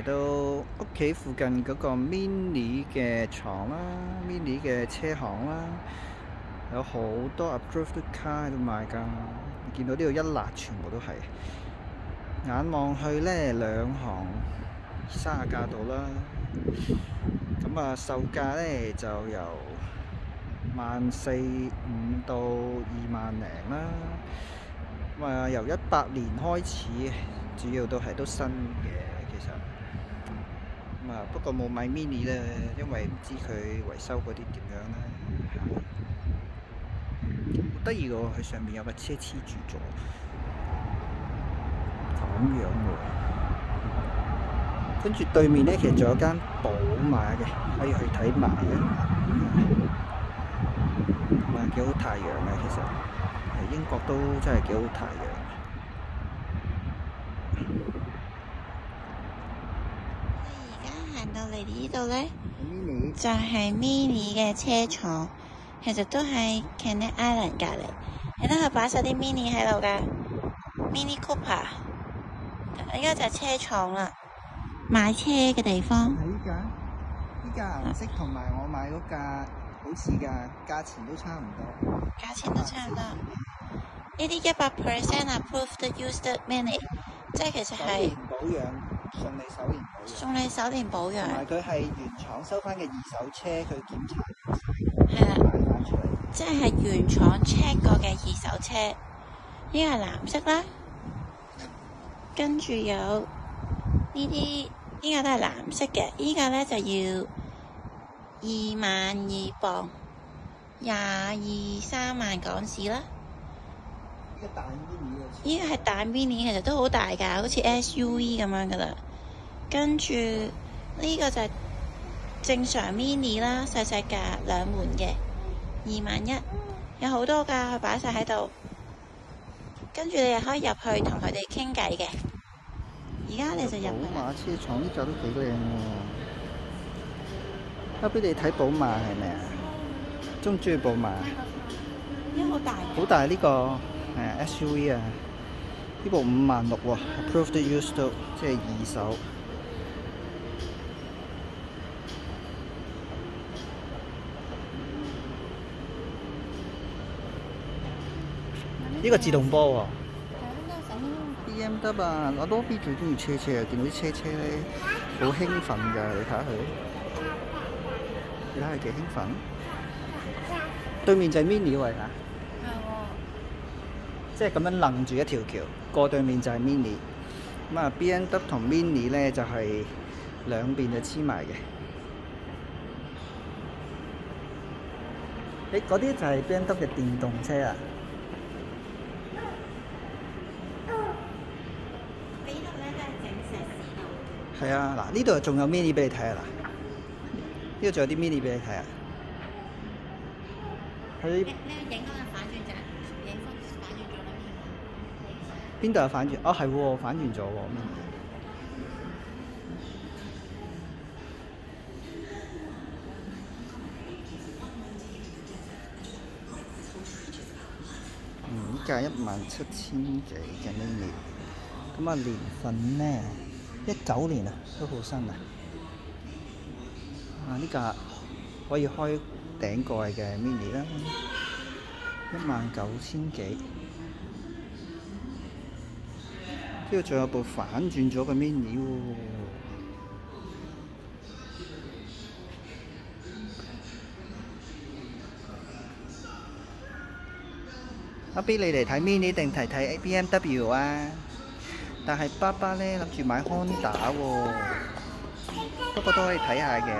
嚟到屋企附近嗰個 Mini 嘅廠啦，Mini 嘅車行啦，有好多 approved car 喺度賣㗎。你見到呢度一欄全部都係，眼望去呢兩行30架度啦。咁啊，售價呢就由14500到20000零啦。咁啊，由18年開始，主要都新嘅其實。咁啊，不過冇買 Mini 咧，因為唔知佢維修嗰啲點樣咧。好得意喎，佢上面有架車黐住咗，咁樣喎。跟住對面咧，其實仲有間寶馬嘅，可以去睇埋嘅。咁啊，幾好太陽嘅其實，英國都真係幾好太陽。行到嚟呢度呢，就係 Mini 嘅車廠，其實都喺 Cannon Island 隔離。你睇佢擺晒啲 Mini 喺度噶 ，Mini Cooper。呢個就係車廠啦，買車嘅地方。呢架顏色同埋我買嗰架好似㗎，價錢都差唔多。價錢都差唔多。呢啲100% approved used Mini， 即係其實係保養。送你首年保養，同埋佢係原廠收翻嘅二手車，佢檢查完晒，賣翻出嚟。即係原廠 check 過嘅二手車。呢個係藍色啦，跟住有呢啲，呢個都係藍色嘅。呢個咧就要22,000磅，22-23萬港紙啦。呢個係大 Mini， 其實都好大㗎，好似 SUV 咁樣㗎啦。跟住呢個就係正常 Mini 啦，細細架2門嘅，21,000，有好多㗎，佢擺晒喺度。跟住你又可以入去同佢哋傾偈嘅。而家你就入去。寶馬車廠呢架都幾靚喎。俾你睇寶馬係咪啊？中唔中意寶馬？因為好大。好大呢個SUV 啊！呢部56,000喎 ，approved used 即係二手。呢個自動波喎。BMW 啊，我多啲最中意車啊！見到啲車咧，好興奮㗎！你睇下佢，你睇下佢幾興奮。對面就係 Mini 位啊！即係咁樣楞住一條橋，過對面就係 Mini。咁啊 ，BMW 同 Mini 咧就係兩邊就黐埋嘅。嗰啲就係 BMW 嘅電動車啊！呢度咧都係整石屎路。係啊，嗱呢度仲有 Mini 俾你睇啊！嗱，呢度仲有啲 Mini 俾你睇啊！佢你影嗰個反轉就影反轉咗啦。邊度有反轉？哦，係喎，反轉咗喎。呢架17000幾嘅 Mini， 咁啊年份呢？19年啊，都好新啊！呢架可以開頂蓋嘅 Mini 啦，19000幾。呢度仲有部反轉咗嘅 Mini 喎。阿 B， 你嚟睇 Mini 定睇 BMW 啊？但係爸爸咧諗住買 Honda 喎，不過都可以睇下嘅。